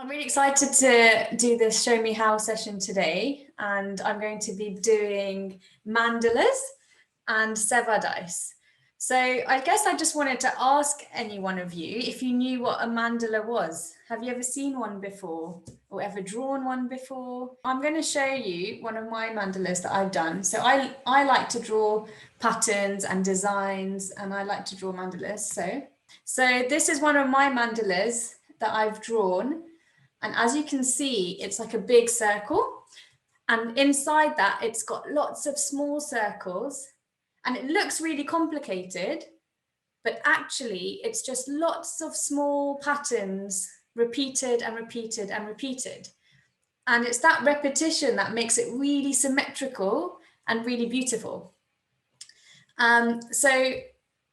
I'm really excited to do this Show Me How session today, and I'm going to be doing mandalas and Seva dice. So I guess I just wanted to ask any one of you if you knew what a mandala was. Have you ever seen one before or ever drawn one before? I'm going to show you one of my mandalas that I've done. So I like to draw patterns and designs, and I like to draw mandalas. So this is one of my mandalas that I've drawn. And as you can see, it's like a big circle. And inside that, it's got lots of small circles. And it looks really complicated, but actually it's just lots of small patterns repeated and repeated and repeated. And it's that repetition that makes it really symmetrical and really beautiful. So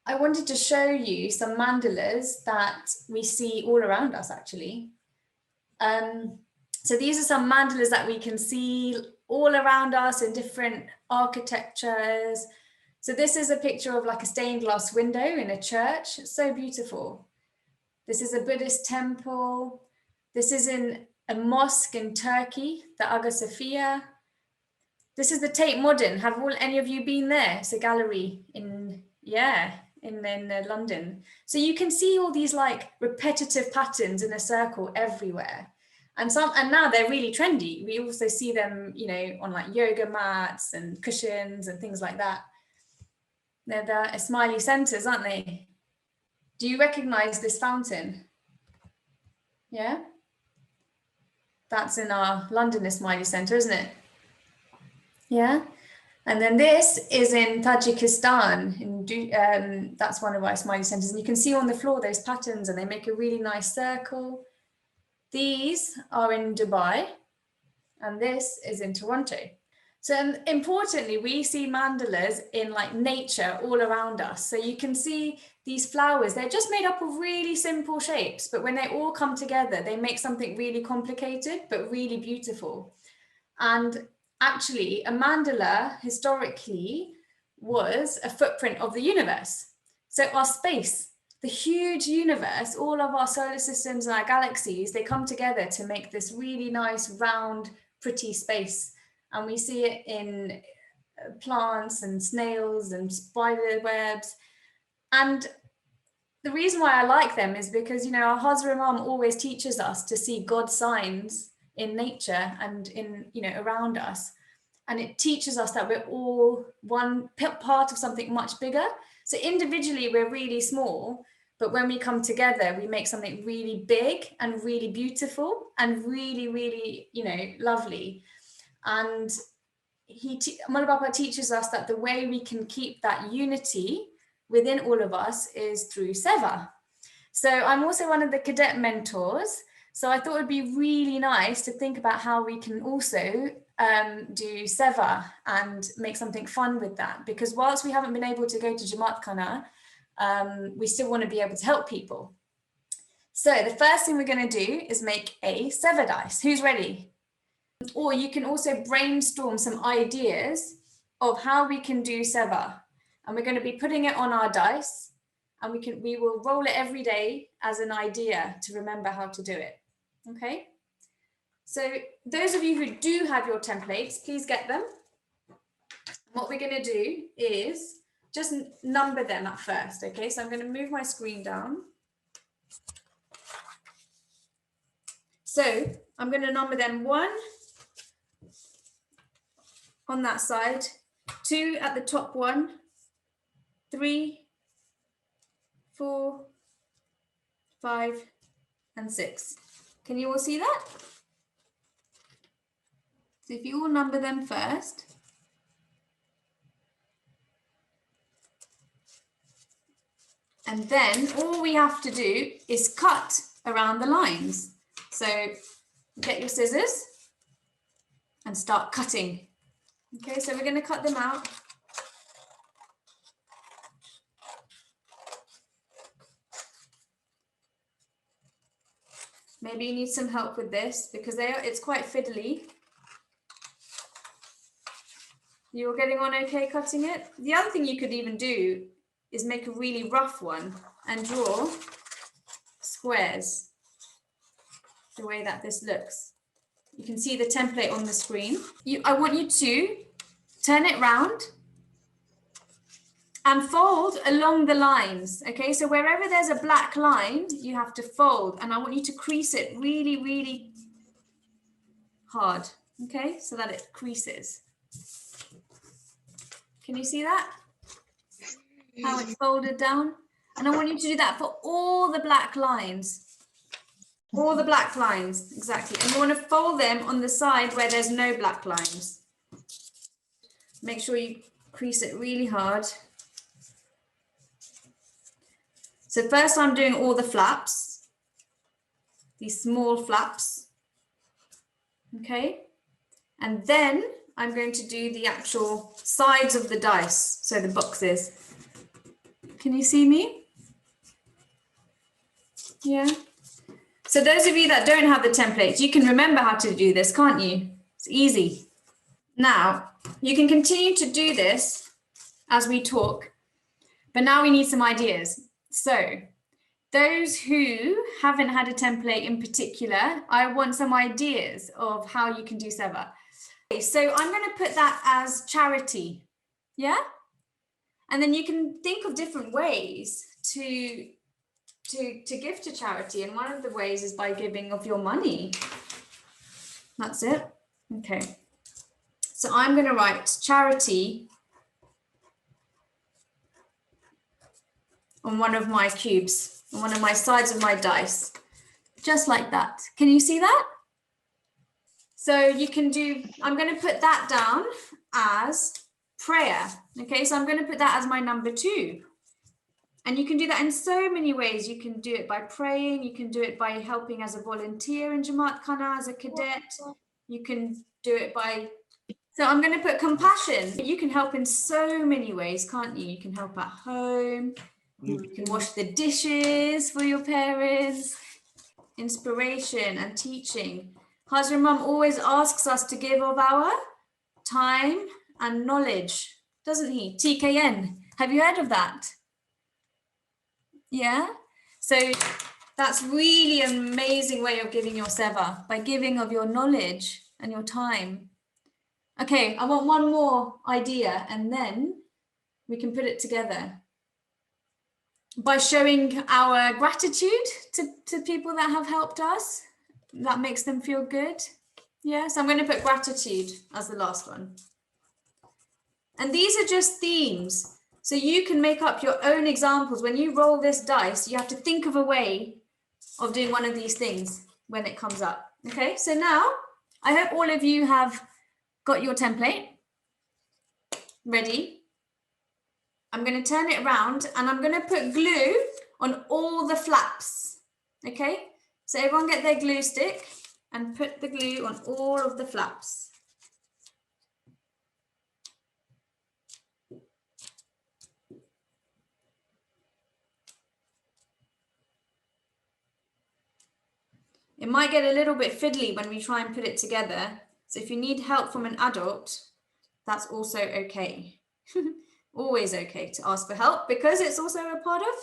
I wanted to show you some mandalas that we see all around us, actually. So these are some mandalas that we can see all around us in different architectures. So this is a picture of like a stained glass window in a church. It's so beautiful. This is a Buddhist temple. This is in a mosque in Turkey, the Hagia Sophia. This is the Tate Modern. Have any of you been there? It's a gallery in London. So you can see all these like repetitive patterns in a circle everywhere. And now they're really trendy. We also see them, you know, on like yoga mats and cushions and things like that. They're the Ismaili centers, aren't they? Do you recognize this fountain? Yeah? That's in our London Ismaili center, isn't it? Yeah? And then this is in Tajikistan. That's one of our Ismaili centers. And you can see on the floor those patterns, and they make a really nice circle. These are in Dubai, and this is in Toronto. So importantly, we see mandalas in like nature all around us. So you can see these flowers, they're just made up of really simple shapes, but when they all come together, they make something really complicated, but really beautiful. And actually, a mandala historically was a footprint of the universe. So our space, the huge universe, all of our solar systems and our galaxies, they come together to make this really nice, round, pretty space. And we see it in plants and snails and spider webs. And the reason why I like them is because, you know, our Hazra Imam always teaches us to see God's signs in nature and in, you know, around us. And it teaches us that we're all one part of something much bigger. So individually, we're really small, but when we come together, we make something really big and really beautiful and really, really, you know, lovely. And Mullah Baba teaches us that the way we can keep that unity within all of us is through Seva. So I'm also one of the cadet mentors. So I thought it'd be really nice to think about how we can also do Seva and make something fun with that. Because whilst we haven't been able to go to Jamaat Khana, we still want to be able to help people. So the first thing we're going to do is make a Seva dice. Who's ready? Or you can also brainstorm some ideas of how we can do Seva. And we're going to be putting it on our dice, and we will roll it every day as an idea to remember how to do it. Okay? So those of you who do have your templates, please get them. What we're going to do is just number them at first. Okay, so I'm going to move my screen down. So I'm going to number them 1 on that side, 2 at the top one, 3, 4, 5, and 6. Can you all see that? So if you all number them first. And then all we have to do is cut around the lines. So get your scissors and start cutting. Okay, so we're going to cut them out. Maybe you need some help with this because it's quite fiddly. You're getting on okay cutting it? The other thing you could even do is make a really rough one and draw squares. the way that this looks. You can see the template on the screen. I want you to turn it round and fold along the lines. Okay, so wherever there's a black line, you have to fold, and I want you to crease it really, really hard. Okay, so that it creases. Can you see that? How it's folded down? And I want you to do that for all the black lines. All the black lines, exactly. And you want to fold them on the side where there's no black lines. Make sure you crease it really hard. So first I'm doing all the flaps, these small flaps. Okay. And then I'm going to do the actual sides of the dice, so the boxes. Can you see me? Yeah. So those of you that don't have the templates, you can remember how to do this, can't you? It's easy. Now, you can continue to do this as we talk, but now we need some ideas. So those who haven't had a template in particular, I want some ideas of how you can do Seva. Okay, so I'm going to put that as charity, yeah? And then you can think of different ways to give to charity, and one of the ways is by giving of your money. That's it. Okay. So I'm going to write charity on one of my cubes, on one of my sides of my dice, just like that. Can you see that? So you can do, I'm going to put that down as prayer. Okay, so I'm going to put that as my number 2. And you can do that in so many ways. You can do it by praying. You can do it by helping as a volunteer in Jamaat Khana, as a cadet. You can do it by, so I'm going to put compassion. You can help in so many ways, can't you? You can help at home. You can wash the dishes for your parents. Inspiration and teaching. Hazrat Mum always asks us to give of our time and knowledge, doesn't he? TKN. Have you heard of that? Yeah. So that's really an amazing way of giving your seva, by giving of your knowledge and your time. Okay, I want one more idea, and then we can put it together. By showing our gratitude to people that have helped us, that makes them feel good. Yeah, so I'm going to put gratitude as the last one. And these are just themes. So you can make up your own examples. When you roll this dice, you have to think of a way of doing one of these things when it comes up. Okay, so now I hope all of you have got your template ready. I'm going to turn it around and I'm going to put glue on all the flaps. Okay, so everyone get their glue stick and put the glue on all of the flaps. It might get a little bit fiddly when we try and put it together. So if you need help from an adult, that's also okay. Always okay to ask for help, because it's also a part of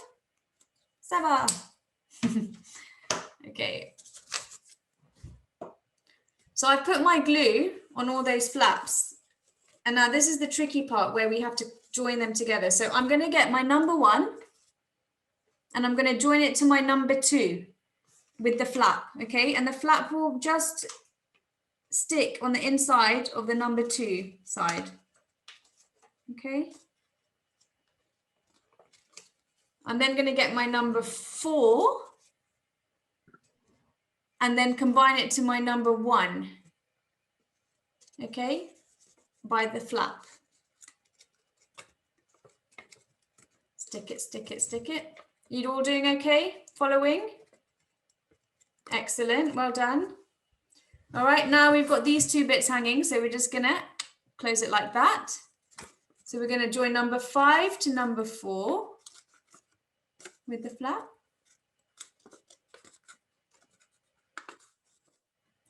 Seva. Okay. So I put my glue on all those flaps. And now this is the tricky part where we have to join them together. So I'm going to get my number 1 and I'm going to join it to my number 2 with the flap. Okay. And the flap will just stick on the inside of the number 2 side. Okay. I'm then going to get my number 4 and then combine it to my number 1. Okay, by the flap. Stick it, stick it, stick it. You all doing okay? Following? Excellent, well done. All right, now we've got these 2 bits hanging, so we're just gonna close it like that. So we're gonna join number 5 to number 4 with the flap.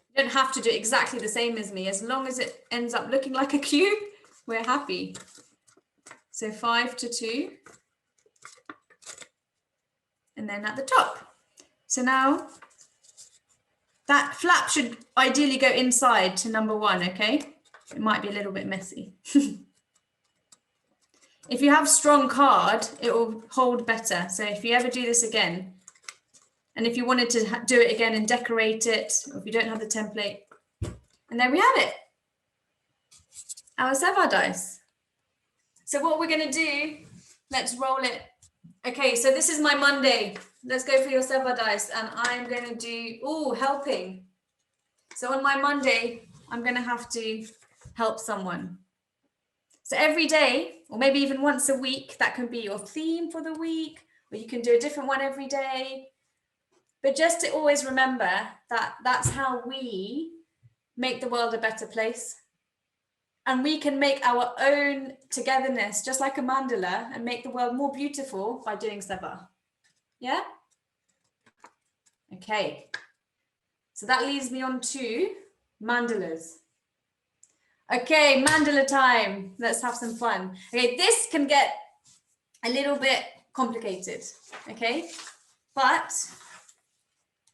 You don't have to do exactly the same as me. As long as it ends up looking like a cube, we're happy. So 5 to 2. And then at the top. So now That flap should ideally go inside to number 1, okay? It might be a little bit messy. If you have strong card, it will hold better. So if you ever do this again, and if you wanted to do it again and decorate it, or if you don't have the template, and there we have it, our Seva dice. So what we're going to do, let's roll it. Okay, so this is my Monday. Let's go for your Seva dice, and I'm going to do, helping. So on my Monday, I'm going to have to help someone. So every day, or maybe even once a week, that can be your theme for the week, or you can do a different one every day. But just to always remember that that's how we make the world a better place. And we can make our own togetherness, just like a mandala, and make the world more beautiful by doing Seva. Yeah? Okay. So that leads me on to mandalas. Okay, mandala time. Let's have some fun. Okay, this can get a little bit complicated, okay? But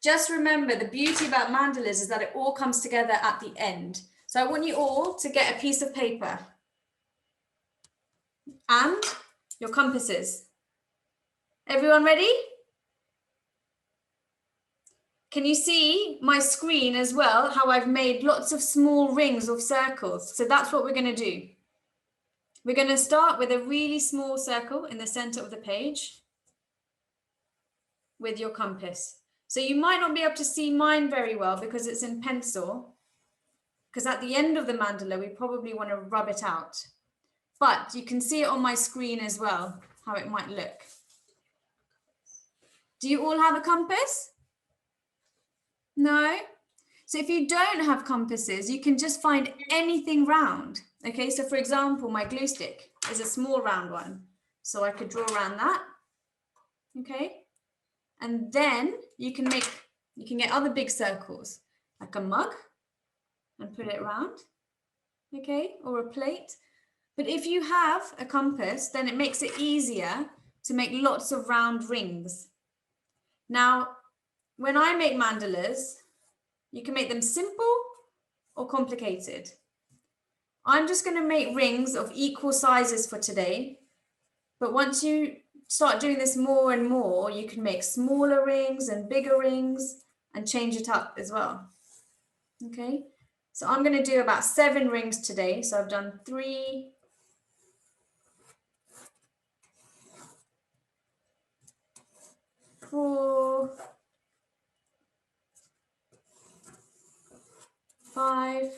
just remember, the beauty about mandalas is that it all comes together at the end. So I want you all to get a piece of paper and your compasses. Everyone ready? Can you see my screen as well, how I've made lots of small rings of circles? So that's what we're going to do. We're going to start with a really small circle in the center of the page with your compass. So you might not be able to see mine very well because it's in pencil, because at the end of the mandala, we probably want to rub it out. But you can see it on my screen as well, how it might look. Do you all have a compass? No? So if you don't have compasses, you can just find anything round. Okay, so for example, my glue stick is a small round one. So I could draw around that. Okay. And then you can get other big circles, like a mug, and put it around. Okay, or a plate. But if you have a compass, then it makes it easier to make lots of round rings. Now, when I make mandalas, you can make them simple or complicated. I'm just going to make rings of equal sizes for today. But once you start doing this more and more, you can make smaller rings and bigger rings and change it up as well. Okay, so I'm going to do about 7 rings today. So I've done 3, 4, 5.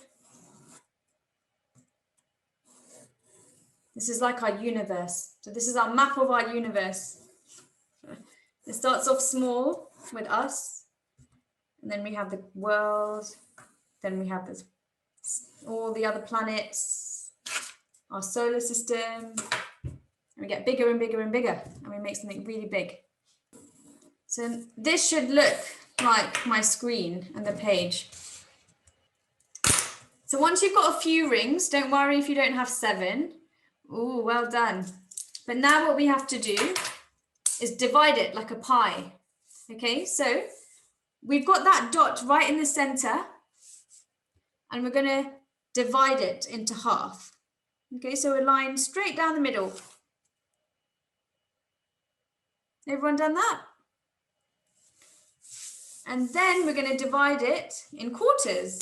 This is like our universe. So this is our map of our universe. It starts off small with us, and then we have the world, then we have this, all the other planets, our solar system, and we get bigger and bigger and bigger, and we make something really big. So this should look like my screen and the page. So once you've got a few rings, don't worry if you don't have 7. Oh, well done. But now what we have to do is divide it like a pie. Okay, so we've got that dot right in the center, and we're going to divide it into half. Okay, so a line straight down the middle. Everyone done that? And then we're going to divide it in quarters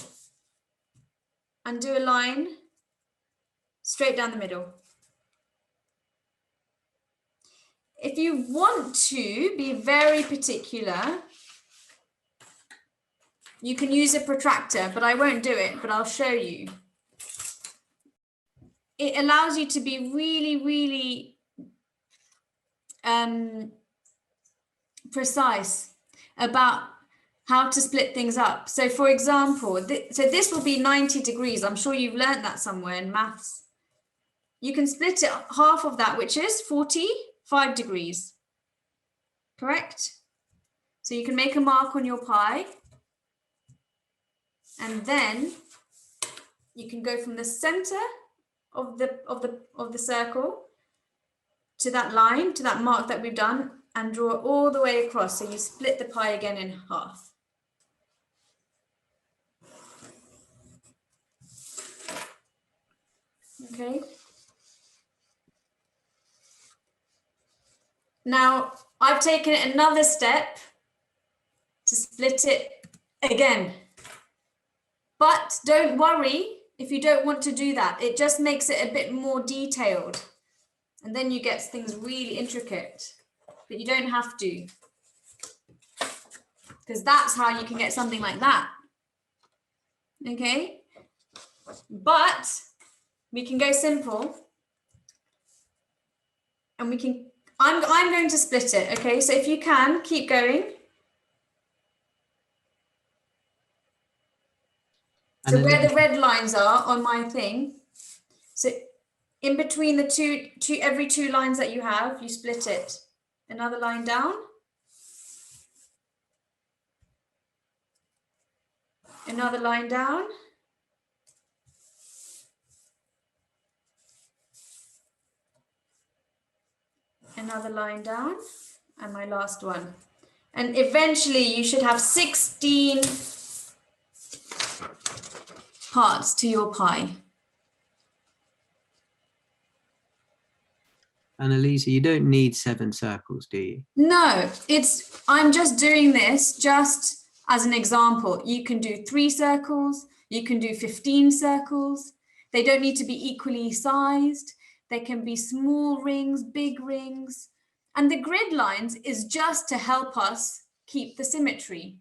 and do a line straight down the middle. If you want to be very particular, you can use a protractor, but I won't do it, but I'll show you. It allows you to be really, really precise about how to split things up. So for example, so this will be 90 degrees. I'm sure you've learned that somewhere in maths. You can split it half of that, which is 45 degrees, correct? So you can make a mark on your pie, and then you can go from the center of the circle to that line, to that mark that we've done, and draw all the way across. So you split the pie again in half. Okay. Now I've taken another step to split it again. But don't worry if you don't want to do that. It just makes it a bit more detailed. And then you get things really intricate. But you don't have to. Because that's how you can get something like that. Okay? But we can go simple. And we can, I'm going to split it, okay? So if you can, keep going. So where the red lines are on my thing, so in between the every two lines that you have, you split it. Another line down. Another line down. Another line down. And my last one. And eventually you should have 16 parts to your pie. Annalisa, you don't need 7 circles, do you? No, I'm just doing this just as an example. You can do 3 circles, you can do 15 circles. They don't need to be equally sized. They can be small rings, big rings. And the grid lines is just to help us keep the symmetry.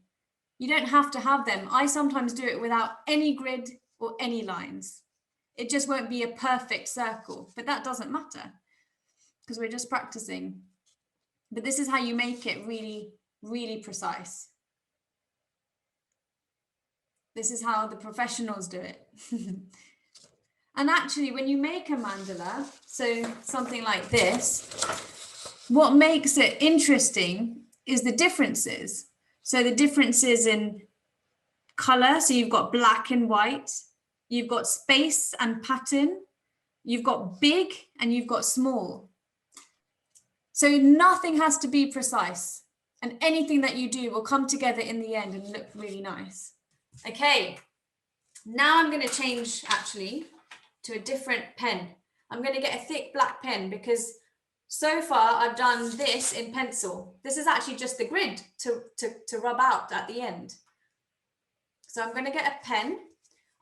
You don't have to have them. I sometimes do it without any grid or any lines. It just won't be a perfect circle, but that doesn't matter because we're just practicing. But this is how you make it really, really precise. This is how the professionals do it. And actually, when you make a mandala, so something like this, what makes it interesting is the differences. So the differences in color, so you've got black and white, you've got space and pattern, you've got big and you've got small. So nothing has to be precise, and anything that you do will come together in the end and look really nice. Okay, now I'm going to change actually to a different pen. I'm going to get a thick black pen because so far I've done this in pencil. This is actually just the grid to rub out at the end. So I'm going to get a pen.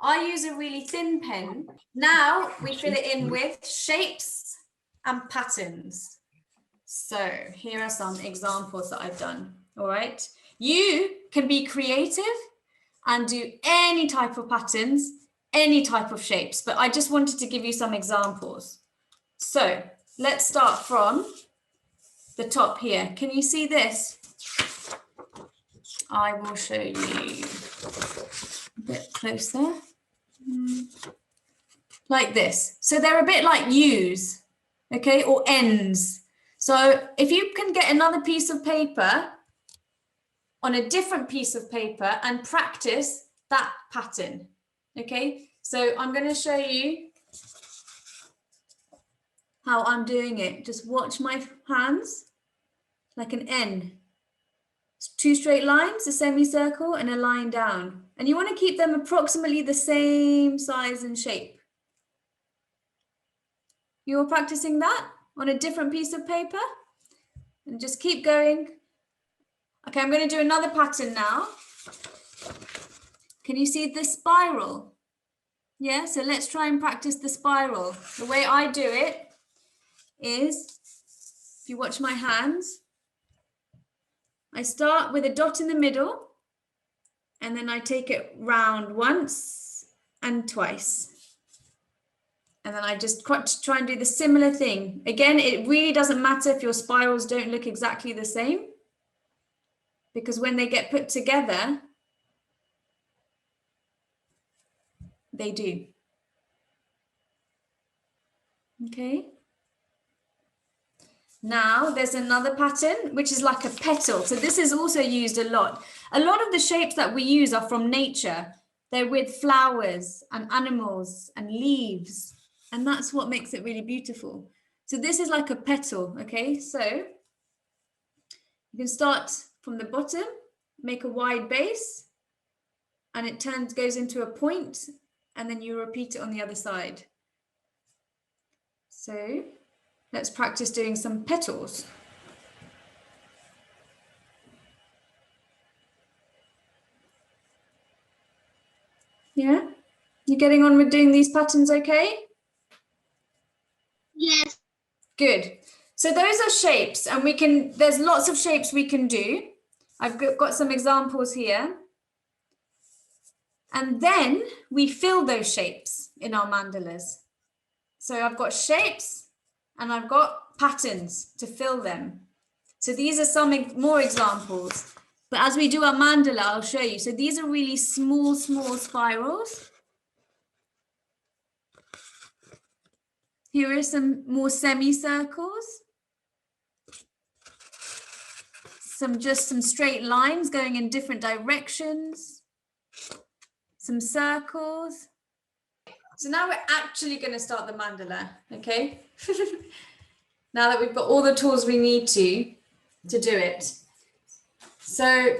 I use a really thin pen. Now we fill it in with shapes and patterns. So here are some examples that I've done. All right. You can be creative and do any type of patterns, any type of shapes, but I just wanted to give you some examples. So let's start from the top here. Can you see this? I will show you a bit closer. Like this. So they're a bit like U's, okay, or N's. So if you can get another piece of paper on a different piece of paper and practice that pattern, okay? So I'm going to show you how I'm doing it. Just watch my hands, like an N. It's 2 straight lines, a semicircle and a line down. And you want to keep them approximately the same size and shape. You're practicing that on a different piece of paper and just keep going. Okay, I'm going to do another pattern now. Can you see the spiral? Yeah, so let's try and practice the spiral. The way I do it is, if you watch my hands, I start with a dot in the middle and then I take it round once and twice. And then I just try and do the similar thing. Again, it really doesn't matter if your spirals don't look exactly the same, because when they get put together, they do. Okay. Now there's another pattern, which is like a petal. So this is also used a lot. A lot of the shapes that we use are from nature. They're with flowers and animals and leaves. And that's what makes it really beautiful. So this is like a petal, okay? So you can start from the bottom, make a wide base, and it goes into a point, and then you repeat it on the other side. So let's practice doing some petals. Yeah, you getting on with doing these patterns okay? Yes. Good. So those are shapes, and there's lots of shapes we can do. I've got some examples here. And then we fill those shapes in our mandalas. So I've got shapes and I've got patterns to fill them. So these are some more examples. But as we do our mandala, I'll show you. So these are really small spirals. Here are some more semicircles. Just some straight lines going in different directions. Some circles. So now we're actually going to start the mandala, okay? Now that we've got all the tools we need to do it. So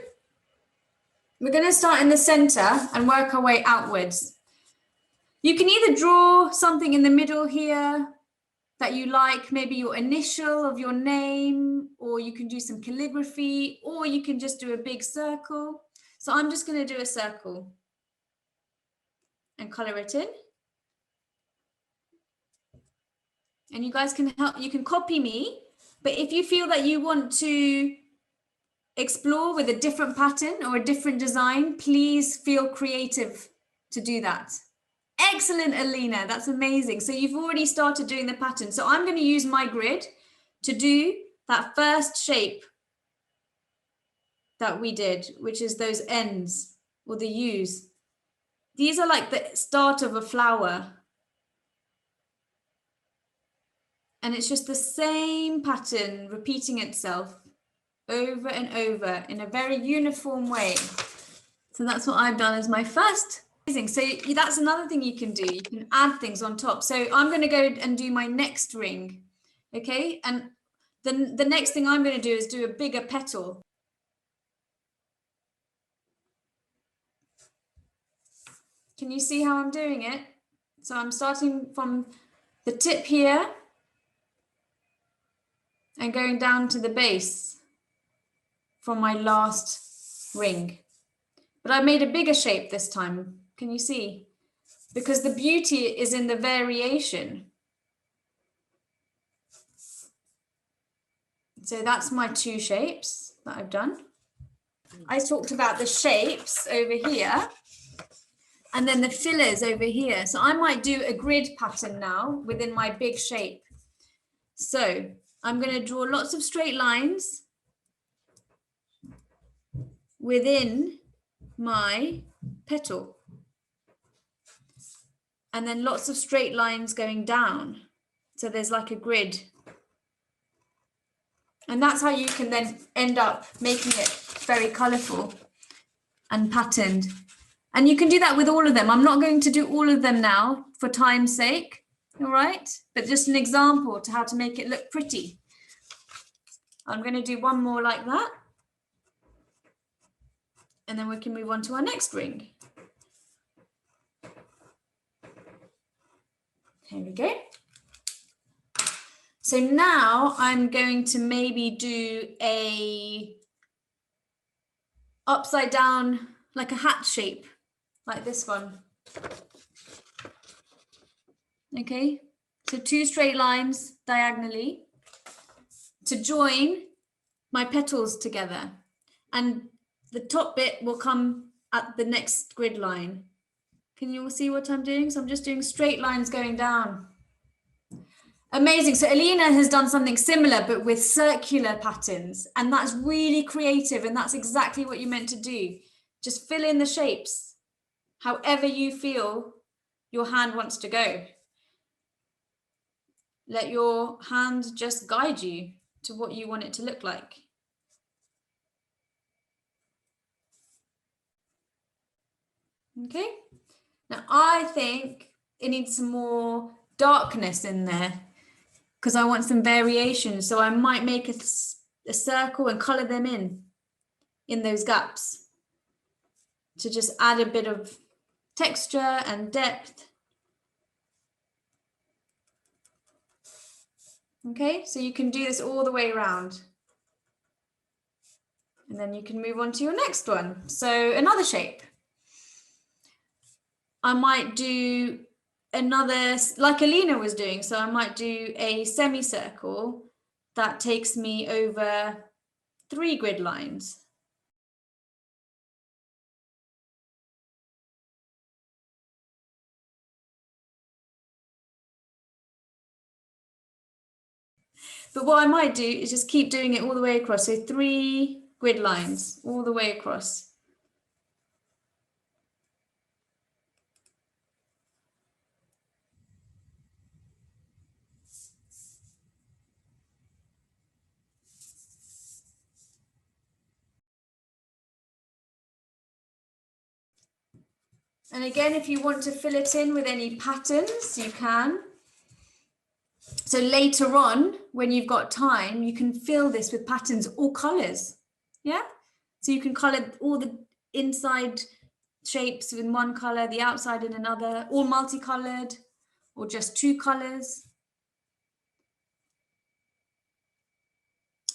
we're going to start in the center and work our way outwards. You can either draw something in the middle here that you like, maybe your initial of your name, or you can do some calligraphy, or you can just do a big circle. So I'm just going to do a circle and color it in. And you guys can help, you can copy me, but if you feel that you want to explore with a different pattern or a different design, please feel creative to do that. Excellent, Aleena, that's amazing. So you've already started doing the pattern. So I'm going to use my grid to do that first shape that we did, which is those ends or the U's. These are like the start of a flower. And it's just the same pattern repeating itself over and over in a very uniform way. So that's what I've done as my first. So that's another thing you can do. You can add things on top. So I'm going to go and do my next ring. Okay. And then the next thing I'm going to do is do a bigger petal. Can you see how I'm doing it? So I'm starting from the tip here and going down to the base from my last ring. But I made a bigger shape this time. Can you see? Because the beauty is in the variation. So that's my two shapes that I've done. I talked about the shapes over here and then the fillers over here. So I might do a grid pattern now within my big shape. So I'm going to draw lots of straight lines within my petal. And then lots of straight lines going down. So there's like a grid. And that's how you can then end up making it very colorful and patterned. And you can do that with all of them. I'm not going to do all of them now for time's sake, all right? But just an example to how to make it look pretty. I'm going to do one more like that. And then we can move on to our next ring. Here we go. So now I'm going to maybe do a upside down, like a hat shape, like this one. Okay, so two straight lines diagonally to join my petals together. And the top bit will come at the next grid line. Can you all see what I'm doing? So I'm just doing straight lines going down. Amazing. So Aleena has done something similar, but with circular patterns. And that's really creative. And that's exactly what you're meant to do. Just fill in the shapes, however you feel your hand wants to go. Let your hand just guide you to what you want it to look like. Okay. Now I think it needs some more darkness in there because I want some variation. So I might make a circle and color them in those gaps to just add a bit of texture and depth. Okay, so you can do this all the way around. And then you can move on to your next one. So another shape. I might do another, like Aleena was doing. So I might do a semicircle that takes me over 3 grid lines. But what I might do is just keep doing it all the way across. So 3 grid lines all the way across. And again, if you want to fill it in with any patterns, you can. So later on, when you've got time, you can fill this with patterns or colors. Yeah. So you can color all the inside shapes in one color, the outside in another, all multicolored, or just 2 colors.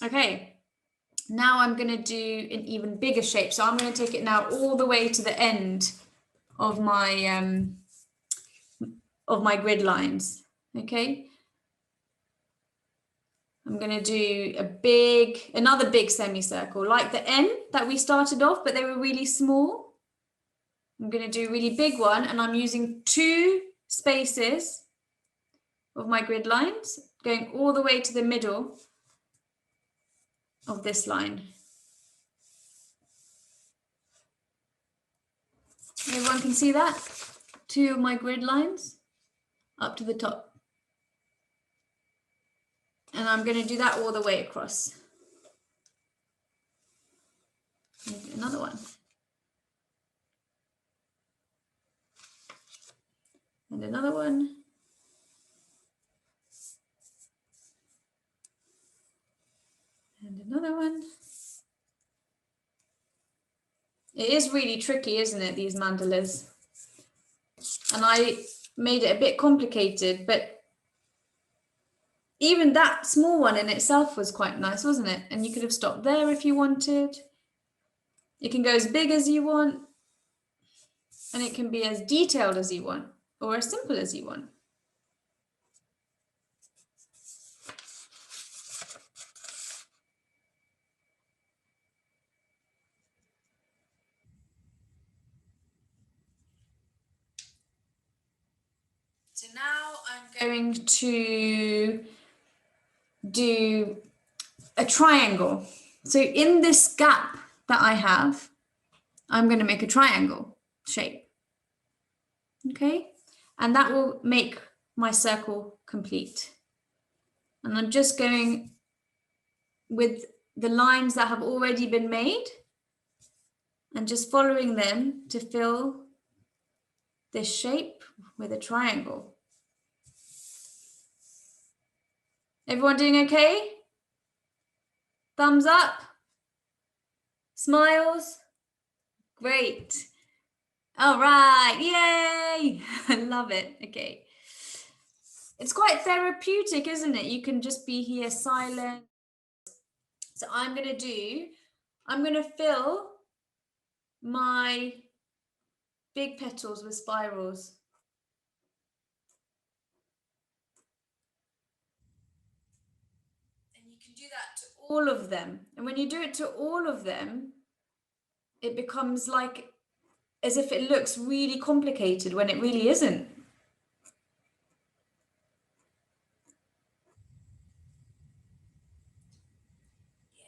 Okay. Now I'm going to do an even bigger shape. So I'm going to take it now all the way to the end of my grid lines. Okay. I'm going to do another big semicircle, like the N that we started off, but they were really small. I'm going to do a really big one, and I'm using 2 spaces of my grid lines, going all the way to the middle of this line. Everyone can see that? 2 of my grid lines up to the top. And I'm going to do that all the way across. Another one. And another one. And another one. It is really tricky, isn't it, these mandalas? And I made it a bit complicated, but even that small one in itself was quite nice, wasn't it? And you could have stopped there if you wanted. It can go as big as you want, and it can be as detailed as you want, or as simple as you want. So now I'm going to do a triangle. So in this gap that I have, I'm going to make a triangle shape. Okay, and that will make my circle complete. And I'm just going with the lines that have already been made and just following them to fill this shape with a triangle. Everyone doing okay? Thumbs up? Smiles? Great. All right, yay! I love it. Okay. It's quite therapeutic, isn't it? You can just be here silent. So I'm going to fill my big petals with spirals. And you can do that to all of them. And when you do it to all of them, it becomes like as if it looks really complicated when it really isn't. Yeah.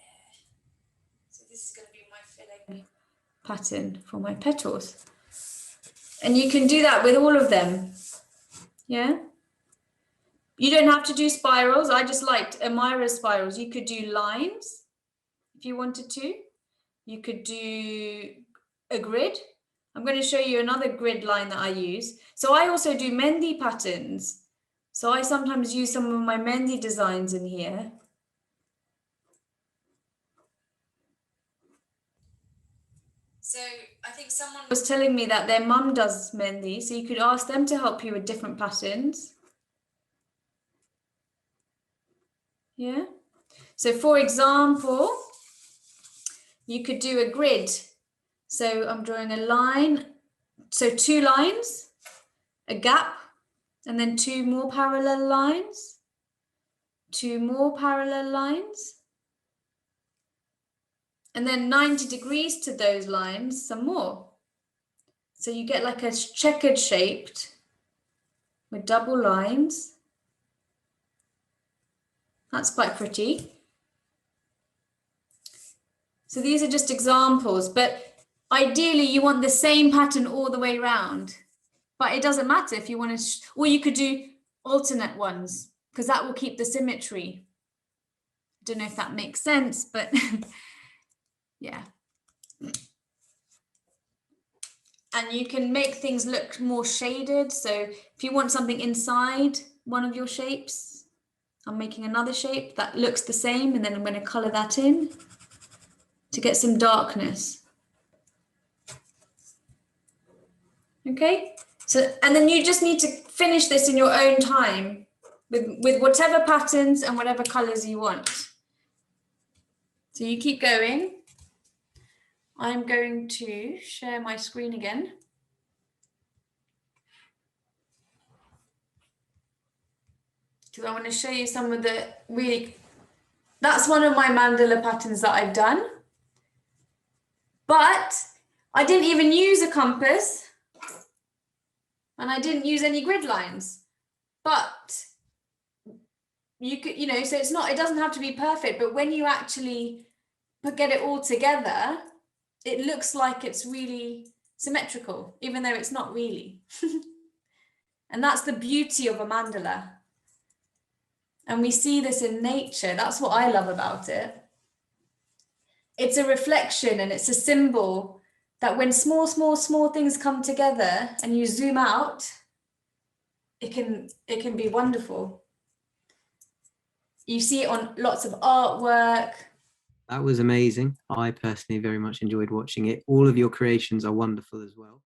So this is going to be my filling pattern for my petals. And you can do that with all of them. Yeah. You don't have to do spirals. I just liked Amira's spirals. You could do lines if you wanted to. You could do a grid. I'm going to show you another grid line that I use. So I also do Mendi patterns. So I sometimes use some of my Mendi designs in here. So I think someone was telling me that their mum does Mendi, so you could ask them to help you with different patterns. Yeah. So for example, you could do a grid. So I'm drawing a line. So 2 lines, a gap, and then 2 more parallel lines, 2 more parallel lines, and then 90 degrees to those lines, some more. So you get like a checkered shaped with double lines. That's quite pretty. So these are just examples, but ideally you want the same pattern all the way around. But it doesn't matter if you want to, or you could do alternate ones, because that will keep the symmetry. I don't know if that makes sense, but yeah. And you can make things look more shaded. So if you want something inside one of your shapes, I'm making another shape that looks the same, and then I'm going to color that in to get some darkness. Okay, so, and then you just need to finish this in your own time with whatever patterns and whatever colors you want. So you keep going. I'm going to share my screen again. Because I want to show you some of the really, that's one of my mandala patterns that I've done. But I didn't even use a compass. And I didn't use any grid lines. But you could, you know, so it's not, it doesn't have to be perfect, but when you actually get it all together, it looks like it's really symmetrical, even though it's not really. And that's the beauty of a mandala. And we see this in nature. That's what I love about it. It's a reflection and it's a symbol that when small things come together and you zoom out, it can be wonderful. You see it on lots of artwork. That was amazing. I personally very much enjoyed watching it. All of your creations are wonderful as well.